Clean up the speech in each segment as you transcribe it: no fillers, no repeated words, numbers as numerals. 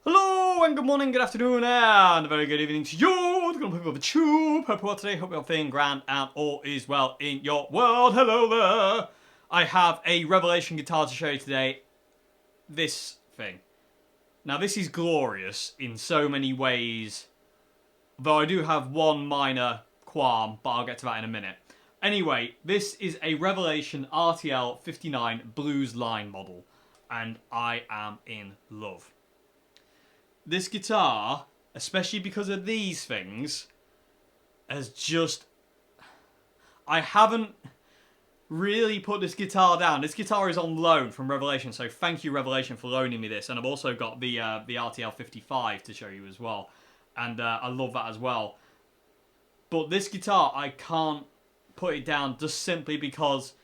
Hello and good morning, good afternoon, and a very good evening to you. It's going to be the tube. Hope you're well today. Hope you're feeling grand and all is well in your world. Hello there. I have a Revelation guitar to show you today. This thing. Now, this is glorious in so many ways, though I do have one minor qualm, but I'll get to that in a minute. Anyway, this is a Revelation RTL59 Blues Line model, and I am in love. This guitar, especially because of these things, has just... I haven't really put this guitar down. This guitar is on loan from Revelation, so thank you, Revelation, for loaning me this. And I've also got the RTL59 to show you as well, and I love that as well. But this guitar, I can't put it down just simply because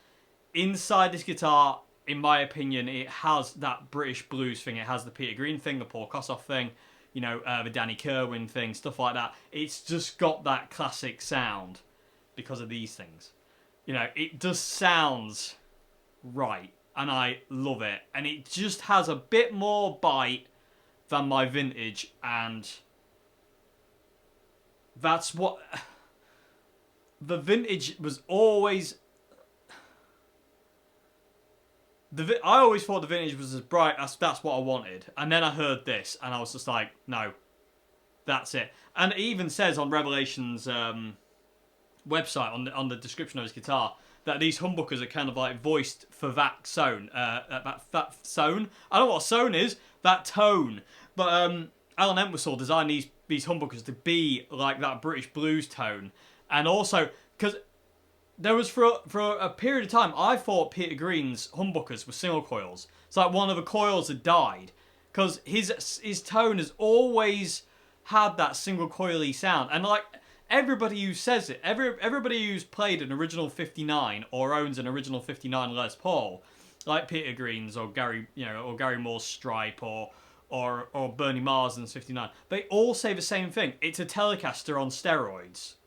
inside this guitar, in my opinion, it has that British blues thing. It has the Peter Green thing, the Paul Kossoff thing, you know, the Danny Kirwan thing, stuff like that. It's just got that classic sound because of these things. You know, it just sounds right, and I love it. And it just has a bit more bite than my vintage, and that's what... The vintage was always... I always thought the vintage was as bright. That's what I wanted. And then I heard this, and I was just like, no, that's it. And it even says on Revelation's website, on the description of his guitar, that these humbuckers are kind of like voiced for that tone. That tone? I don't know what tone is. That tone. But Alan Entwistle designed these humbuckers to be like that British blues tone. And also, because there was for a period of time, I thought Peter Green's humbuckers were single coils. It's like one of the coils had died, because his tone has always had that single coily sound. And like everybody who says it, everybody who's played an original 59 or owns an original 59 Les Paul, like Peter Green's or Gary Moore's Stripe or Bernie Marsden's 59, they all say the same thing. It's a Telecaster on steroids.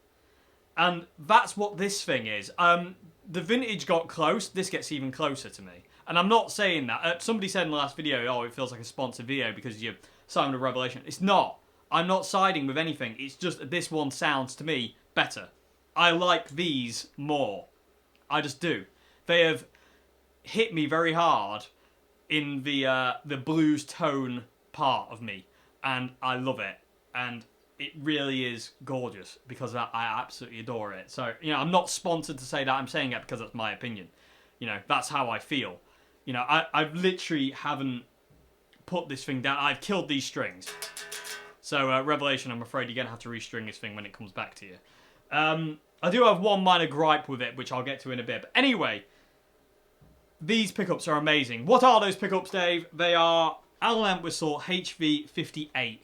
And that's what this thing is. The vintage got close. This gets even closer to me. And I'm not saying that. Somebody said in the last video, oh, it feels like a sponsored video because you're siding with Revelation. It's not. I'm not siding with anything. It's just that this one sounds, to me, better. I like these more. I just do. They have hit me very hard in the blues tone part of me. And I love it. And it really is gorgeous because I absolutely adore it. So, you know, I'm not sponsored to say that. I'm saying it because that's my opinion. You know, that's how I feel. You know, I literally haven't put this thing down. I've killed these strings. So, Revelation, I'm afraid you're going to have to restring this thing when it comes back to you. I do have one minor gripe with it, which I'll get to in a bit. But anyway, these pickups are amazing. What are those pickups, Dave? They are Alan Entwistle HV58.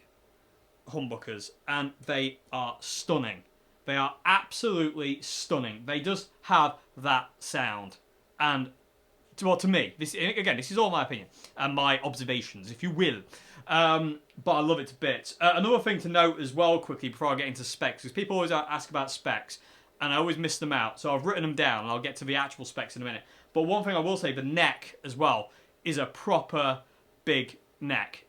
Humbuckers, and they are stunning. They are absolutely stunning. They just have that sound. And to me, this is all my opinion and my observations, if you will. But I love it to bits. Another thing to note as well, quickly, before I get into specs, because people always ask about specs, and I always miss them out. So I've written them down, and I'll get to the actual specs in a minute. But one thing I will say, the neck as well is a proper big neck.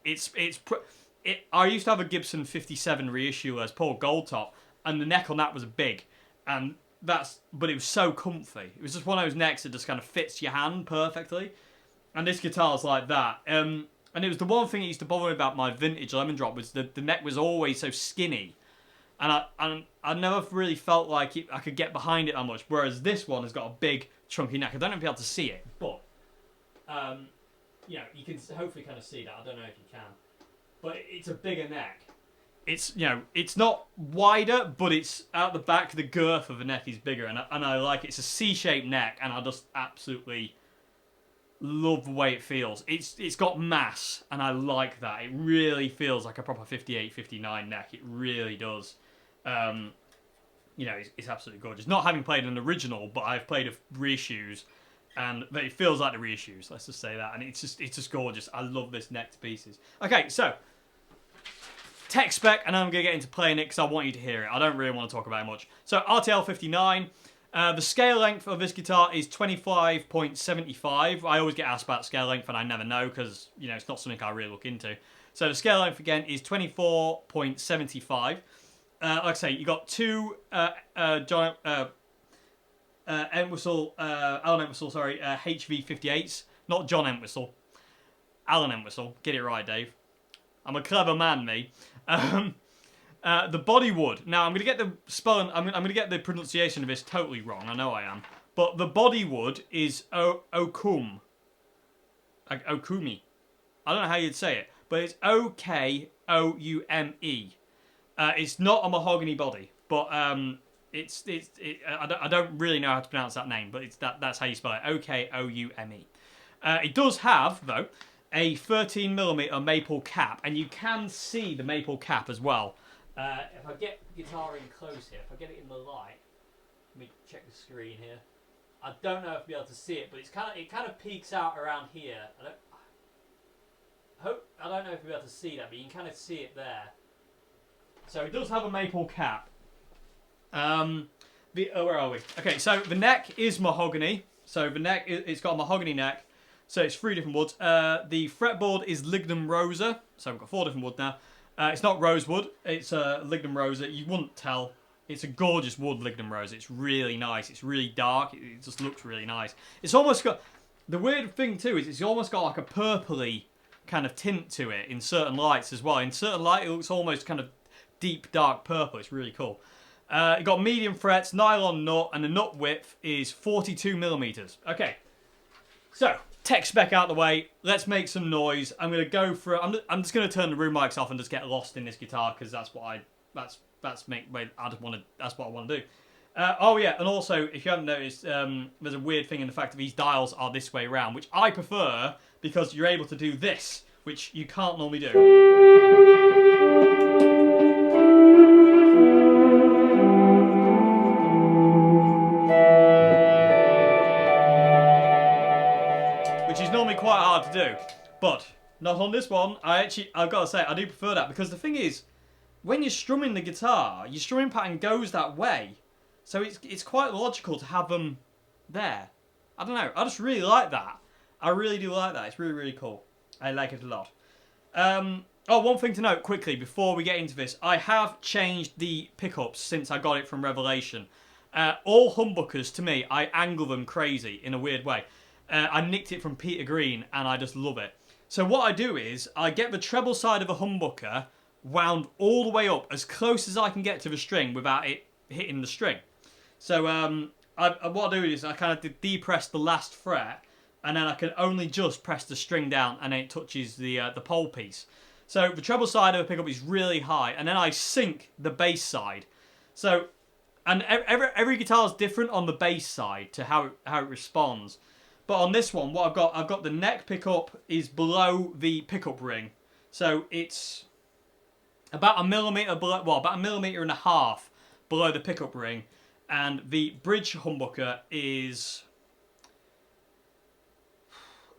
I used to have a Gibson 57 reissue Les Paul Gold Top, and the neck on that was big, but it was so comfy. It was just one of those necks that just kind of fits your hand perfectly, and this guitar's like that. And it was the one thing that used to bother me about my vintage Lemon Drop was the neck was always so skinny, and I never really felt like I could get behind it that much. Whereas this one has got a big chunky neck. I don't know if you'll be able to see it, but you know, you can hopefully kind of see that. I don't know if you can. But it's a bigger neck. It's, you know, it's not wider, but it's out the back. The girth of the neck is bigger, and I like it. It's a C-shaped neck, and I just absolutely love the way it feels. It's got mass, and I like that. It really feels like a proper 58, 59 neck. It really does. You know, it's absolutely gorgeous. Not having played an original, but I've played reissues, and it feels like the reissues. Let's just say that, and it's just gorgeous. I love this neck to pieces. Okay, so tech spec, and I'm going to get into playing it because I want you to hear it. I don't really want to talk about it much. So RTL59, the scale length of this guitar is 25.75. I always get asked about scale length and I never know because, you know, it's not something I really look into. So the scale length again is 24.75. Like I say, you got two Alan Entwistle, HV58s. Not John Entwistle. Alan Entwistle. Get it right, Dave. I'm a clever man, me. The body wood. Now, I'm going to get the spelling. I'm going to get the pronunciation of this totally wrong. I know I am. But the body wood is Okum. Like Okumi. I don't know how you'd say it, but it's Okoume. It's not a mahogany body, but I don't really know how to pronounce that name, but that's how you spell it. Okoume. It does have though a 13mm maple cap, and you can see the maple cap as well. If I get the guitar in close here, if I get it in the light, let me check the screen here. I don't know if you'll be able to see it, but it kind of peeks out around here. I don't know if you'll be able to see that, but you can kind of see it there. So it does have a maple cap. Where are we? Okay, so the neck is mahogany. So the neck, it's got a mahogany neck. So it's 3 different woods. The fretboard is lignum rosa. So we've got 4 different wood now. It's not rosewood. It's lignum rosa. You wouldn't tell. It's a gorgeous wood, lignum rosa. It's really nice. It's really dark. It just looks really nice. It's almost got... The weird thing too is it's almost got like a purpley kind of tint to it in certain lights as well. In certain light, it looks almost kind of deep, dark purple. It's really cool. It got medium frets, nylon nut, and the nut width is 42mm. Okay, so tech spec out the way. Let's make some noise. I'm gonna go for. I'm just gonna turn the room mics off and just get lost in this guitar because that's what that's what I want to do. Oh yeah, and also if you haven't noticed, there's a weird thing in the fact that these dials are this way around, which I prefer because you're able to do this, which you can't normally do. Which is normally quite hard to do, but not on this one. I've got to say, I do prefer that because the thing is, when you're strumming the guitar, your strumming pattern goes that way, so it's quite logical to have them there. I don't know. I just really like that. I really do like that. It's really, really cool. I like it a lot. Oh, one thing to note quickly before we get into this. I have changed the pickups since I got it from Revelation. All humbuckers, to me, I angle them crazy in a weird way. I nicked it from Peter Green, and I just love it. So what I do is, I get the treble side of a humbucker wound all the way up as close as I can get to the string without it hitting the string. So what I do is I kind of depress the last fret, and then I can only just press the string down, and then it touches the pole piece. So the treble side of the pickup is really high, and then I sync the bass side. So, and every guitar is different on the bass side to how it responds. But on this one, what I've got the neck pickup is below the pickup ring. So it's about a millimetre below, well, about 1.5 millimetres below the pickup ring. And the bridge humbucker is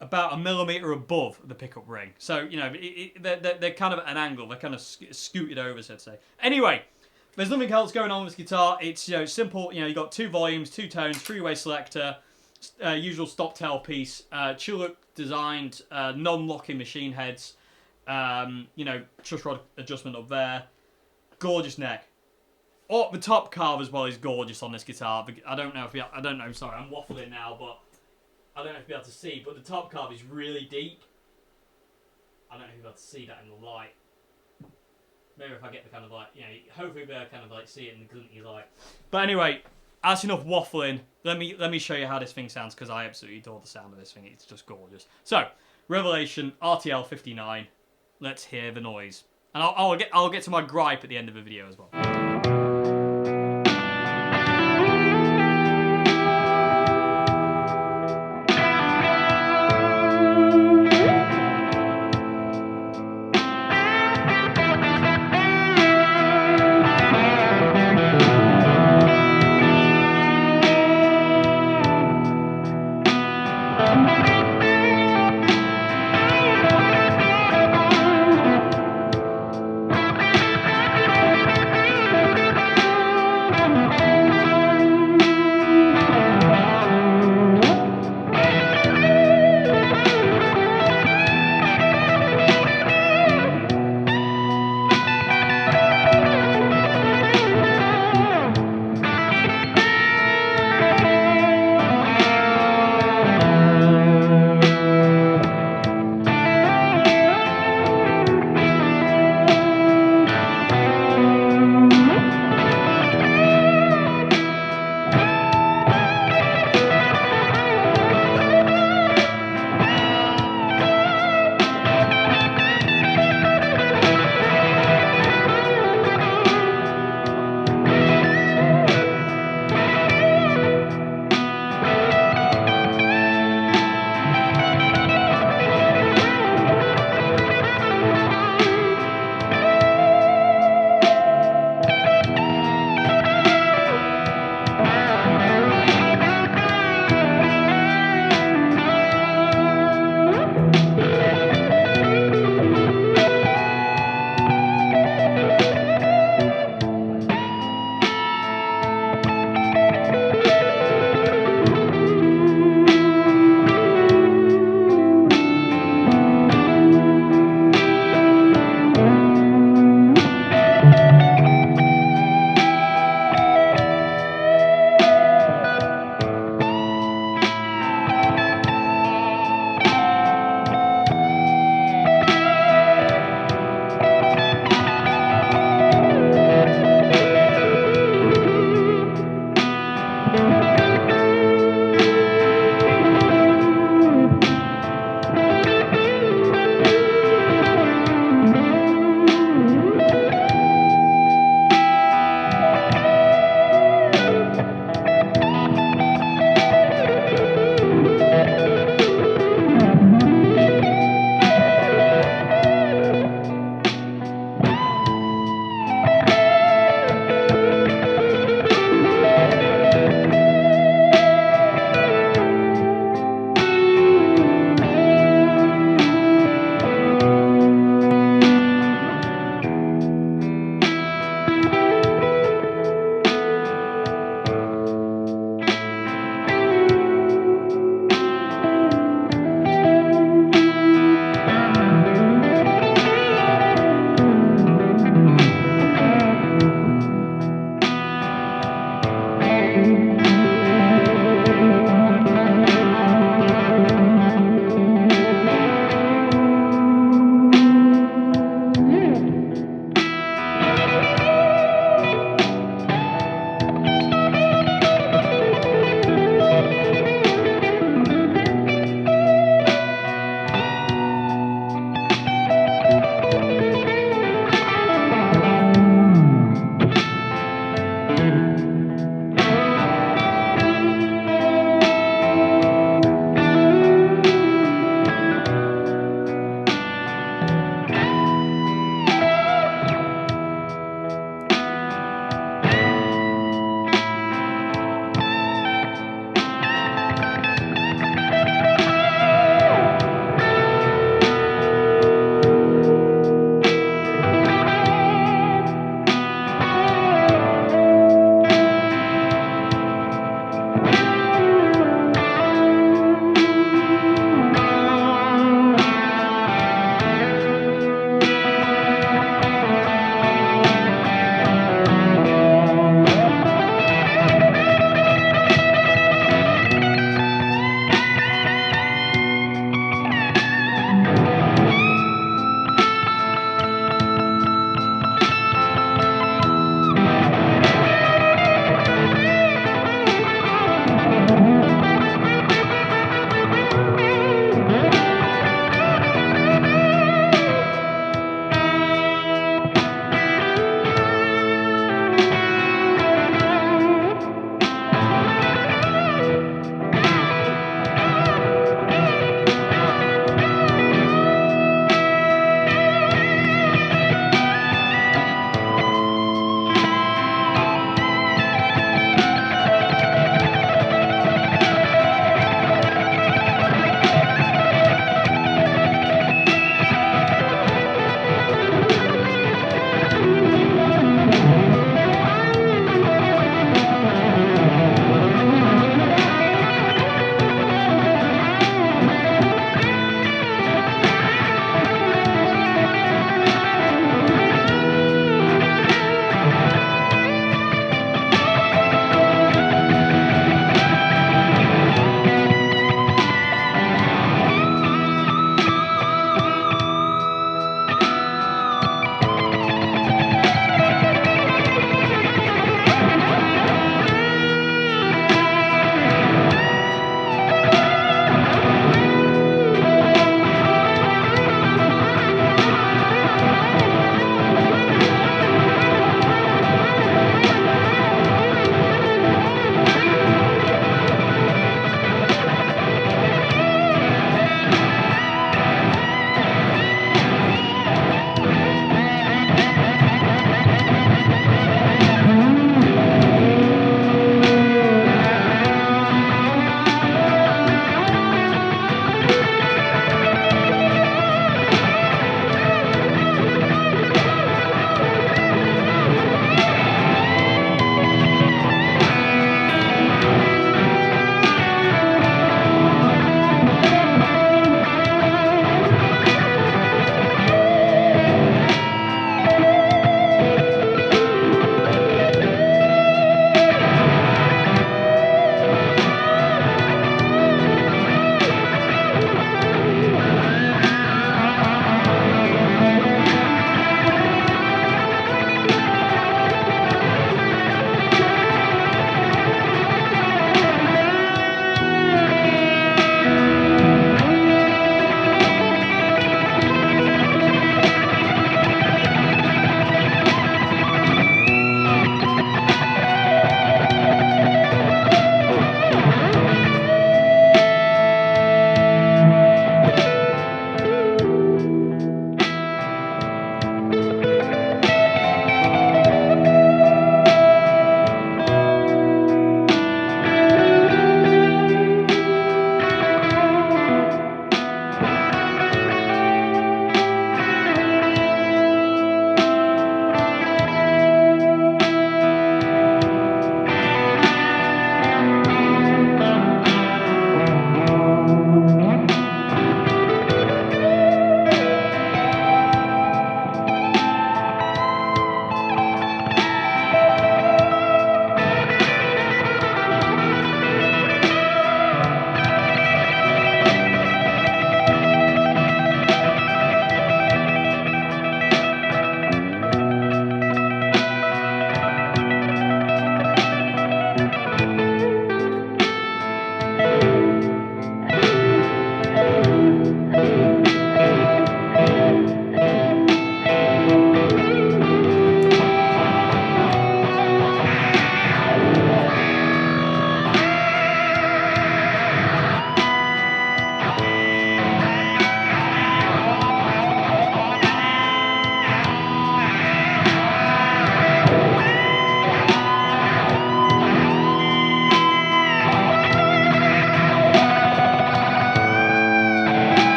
about 1 millimetre above the pickup ring. So, you know, they're kind of at an angle. They're kind of scooted over, so to say. Anyway, there's nothing else going on with this guitar. It's, you know, simple. You know, you've got 2 volumes, 2 tones, 3-way selector. Usual stop tail piece, tulip designed, non-locking machine heads, you know, truss rod adjustment up there, gorgeous neck. Oh, the top carve as well is gorgeous on this guitar. I don't know, sorry, I'm waffling now, but I don't know if you'll be able to see, but the top carve is really deep. I don't know if you'll be able to see that in the light. Maybe if I get the kind of like, you know, hopefully we'll kind of like see it in the glinty light. But anyway, that's enough waffling. Let me show you how this thing sounds because I absolutely adore the sound of this thing. It's just gorgeous. So, Revelation RTL59. Let's hear the noise, and I'll get to my gripe at the end of the video as well.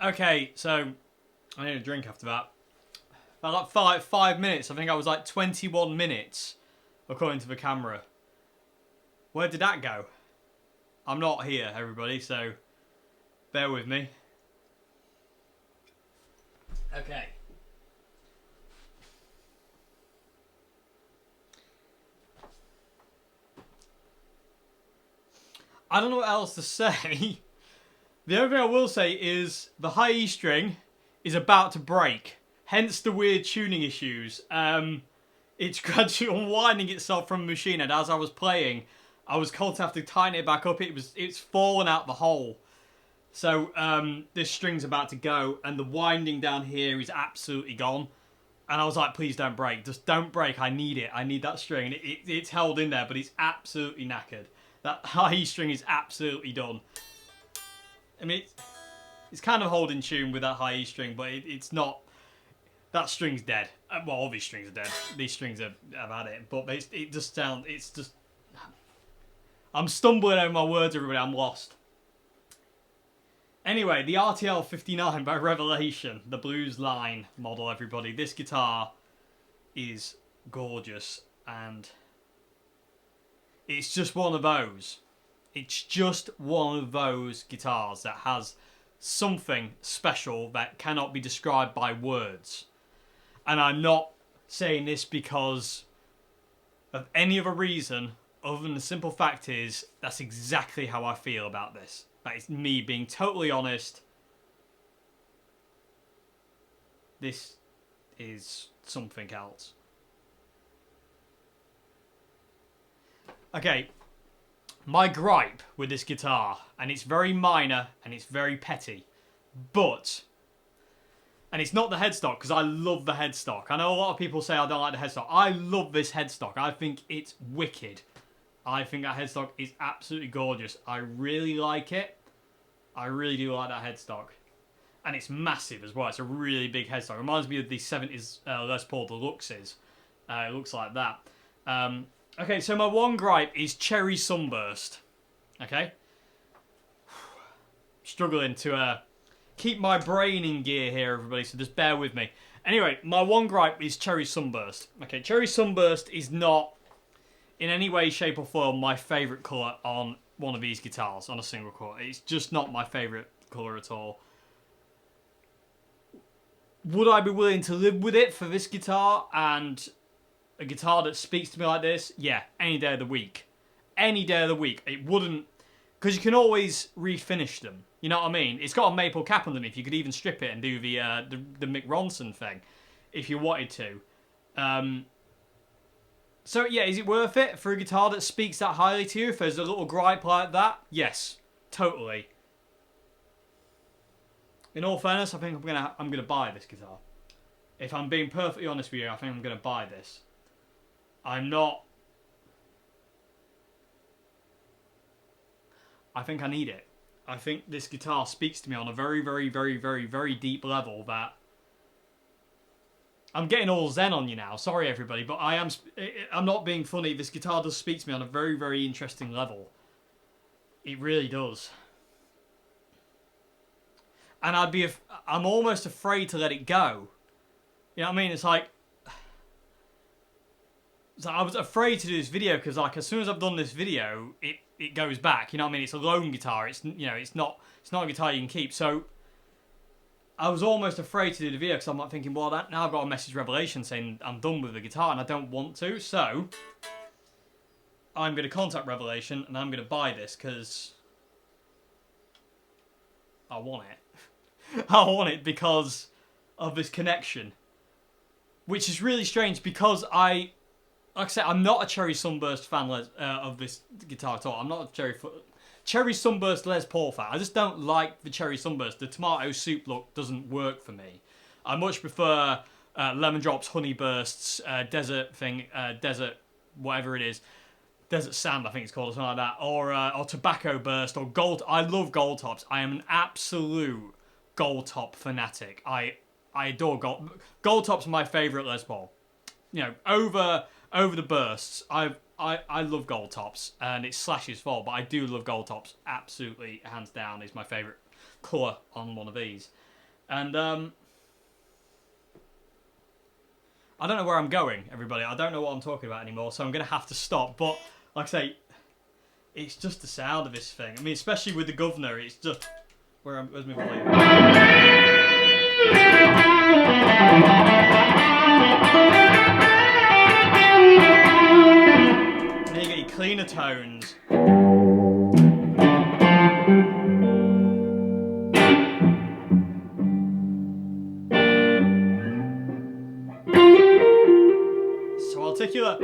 Okay, so I need a drink after that. About like 5 minutes. I think I was like 21 minutes, according to the camera. Where did that go? I'm not here, everybody, so bear with me. Okay. I don't know what else to say. The only thing I will say is the high E string is about to break. Hence the weird tuning issues. It's gradually unwinding itself from the machine, and as I was playing, I was told to have to tighten it back up. It's fallen out the hole. So this string's about to go, and the winding down here is absolutely gone. And I was like, please don't break. Just don't break. I need it. I need that string. And it's held in there, but it's absolutely knackered. That high E string is absolutely done. I mean, it's kind of holding tune with that high E string, but it's not. That string's dead. Well, all these strings are dead. These strings have had it, but it just sounds. It's just. I'm stumbling over my words, everybody. I'm lost. Anyway, the RTL59 by Revelation, the Blues Line model, everybody. This guitar is gorgeous, and it's just one of those. It's just one of those guitars that has something special that cannot be described by words. And I'm not saying this because of any other reason other than the simple fact is that's exactly how I feel about this. That is me being totally honest. This is something else. Okay, my gripe with this guitar, and it's very minor and it's very petty, and it's not the headstock, because I love the headstock. I know a lot of people say I don't like the headstock. I love this headstock. I think it's wicked. I think that headstock is absolutely gorgeous. I really like it. I really do like that headstock. And it's massive as well. It's a really big headstock. It reminds me of the 70s Les Paul Deluxes. It looks like that. Okay, so my one gripe is Cherry Sunburst. Okay? Struggling to keep my brain in gear here, everybody, so just bear with me. Anyway, my one gripe is Cherry Sunburst. Okay, Cherry Sunburst is not in any way, shape or form my favourite colour on one of these guitars, on a single coil. It's just not my favourite colour at all. Would I be willing to live with it for this guitar and a guitar that speaks to me like this? Yeah, any day of the week. Any day of the week. It wouldn't... Because you can always refinish them. You know what I mean? It's got a maple cap underneath. You could even strip it and do the Mick Ronson thing if you wanted to. So, yeah, is it worth it for a guitar that speaks that highly to you? If there's a little gripe like that? Yes, totally. In all fairness, I think I'm gonna buy this guitar. If I'm being perfectly honest with you, I think I'm gonna buy this. I'm not... I think I need it. I think this guitar speaks to me on a very, very, very, very, very deep level that... I'm getting all zen on you now. Sorry, everybody, but I'm not being funny. This guitar does speak to me on a very, very interesting level. It really does. And I'm almost afraid to let it go. You know what I mean? It's like... So I was afraid to do this video because, like, as soon as I've done this video, it goes back. You know what I mean? It's a lone guitar. It's, you know, it's not a guitar you can keep. So I was almost afraid to do the video because I'm like thinking, well, now I've got a message Revelation saying I'm done with the guitar and I don't want to. So I'm going to contact Revelation and I'm going to buy this because I want it. I want it because of this connection, which is really strange because like I said, I'm not a Cherry Sunburst fan of this guitar at all. I'm not a Cherry Sunburst Les Paul fan. I just don't like the Cherry Sunburst. The tomato soup look doesn't work for me. I much prefer Lemon Drops, Honey Bursts, Desert whatever it is. Desert Sand, I think it's called, or something like that. Or Tobacco Burst, or Gold. I love Gold Tops. I am an absolute Gold Top fanatic. I adore Gold. Gold Tops are my favourite Les Paul. You know, over the bursts, I love Gold Tops, and it's Slash's fault, but I do love Gold Tops. Absolutely, hands down, is my favourite colour on one of these. And I don't know where I'm going, everybody. I don't know what I'm talking about anymore, so I'm going to have to stop. But, like I say, it's just the sound of this thing. I mean, especially with the governor, it's just... Where's my volume? And then you get your cleaner tones. So articulate.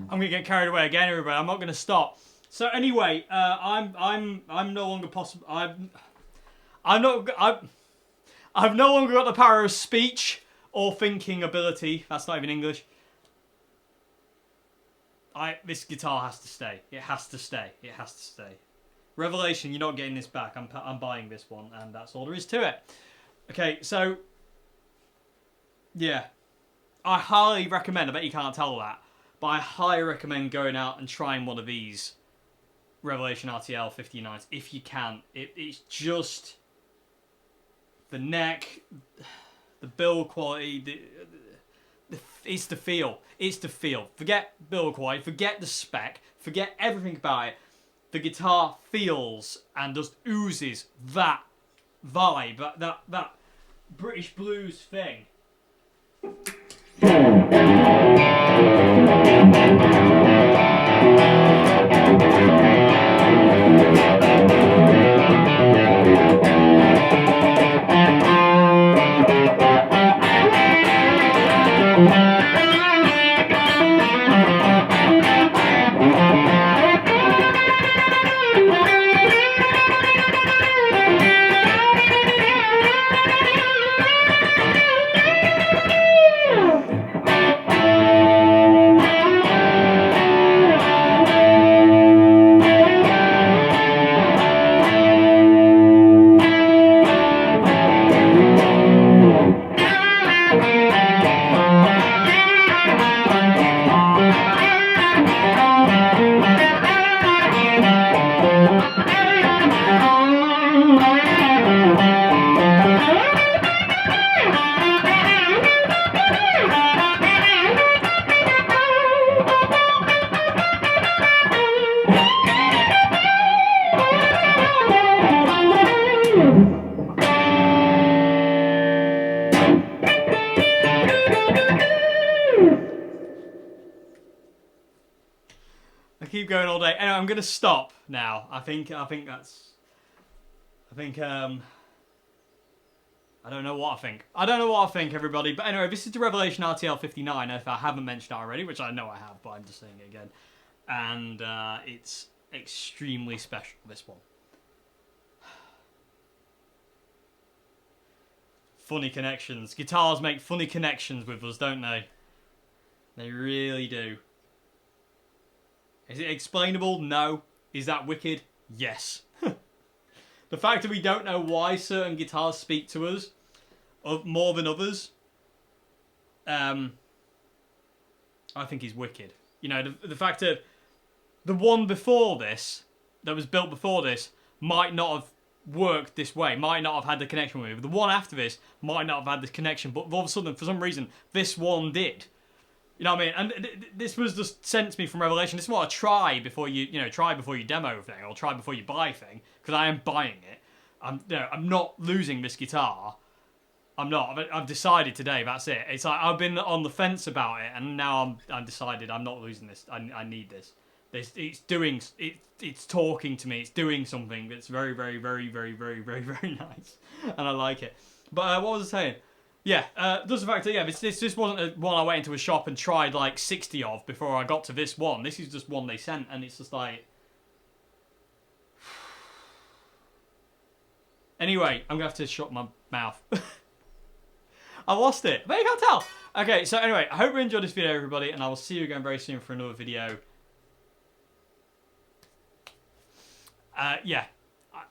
I'm gonna get carried away again, everybody. I'm not gonna stop. So anyway, I'm no longer possible. I've no longer got the power of speech or thinking ability. That's not even English. This guitar has to stay. It has to stay. It has to stay. Revelation, you're not getting this back. I'm buying this one, and that's all there is to it. Okay, so yeah, I highly recommend. I bet you can't tell that. But I highly recommend going out and trying one of these Revelation RTL59s if you can. It's just the neck, the build quality, it's the feel. It's the feel. Forget build quality, forget the spec, forget everything about it. The guitar feels and just oozes that vibe, that British blues thing. I keep going all day. Anyway, I'm gonna stop now. I think that's. I don't know what I think. I don't know what I think, everybody. But anyway, this is the Revelation RTL59. If I haven't mentioned it already, which I know I have, but I'm just saying it again. And it's extremely special. This one. Funny connections. Guitars make funny connections with us, don't they? They really do. Is it explainable? No. Is that wicked? Yes. The fact that we don't know why certain guitars speak to us more than others, I think is wicked. You know, the fact that the one before this, that was built before this, might not have worked this way, might not have had the connection with it. The one after this might not have had this connection, but all of a sudden, for some reason, this one did. You know what I mean? And this was just sent to me from Revelation. This is what I try before try before you demo thing, or try before you buy thing, because I am buying it. I'm not losing this guitar. I'm not. I've decided today. That's it. It's like I've been on the fence about it, and now I'm decided I'm not losing this. I need this. It's talking to me. It's doing something that's very, very, very, very, very, very, very nice, and I like it. But what was I saying? Yeah, just the fact that this wasn't one I went into a shop and tried like 60 of before I got to this one. This is just one they sent, and it's just like. Anyway, I'm gonna have to shut my mouth. I lost it, but you can't tell. Okay, so anyway, I hope you enjoyed this video, everybody, and I will see you again very soon for another video. Yeah,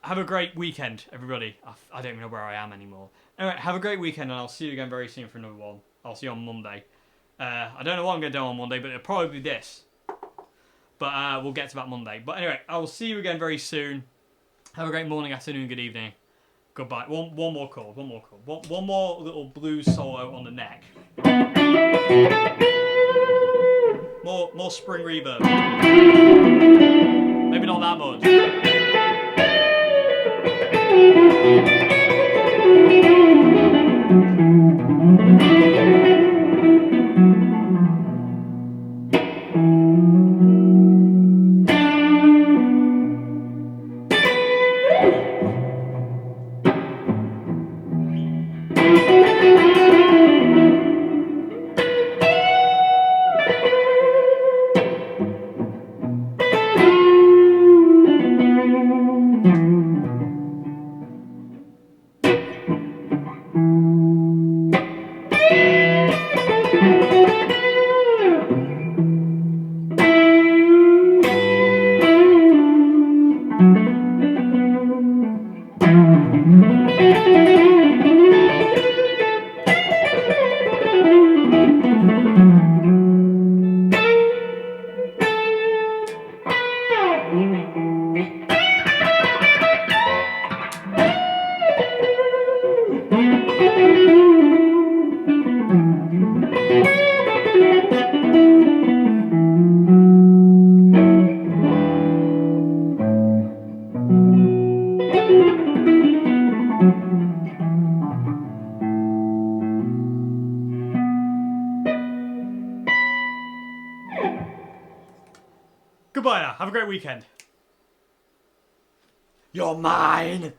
have a great weekend, everybody. I don't even know where I am anymore. Anyway, have a great weekend, and I'll see you again very soon for another one. I'll see you on Monday. I don't know what I'm going to do on Monday, but it'll probably be this. But we'll get to that Monday. But anyway, I will see you again very soon. Have a great morning, afternoon, good evening. Goodbye. One more chord. One more little blues solo on the neck. More spring reverb. Maybe not that much. Goodbye now. Have a great weekend. You're mine.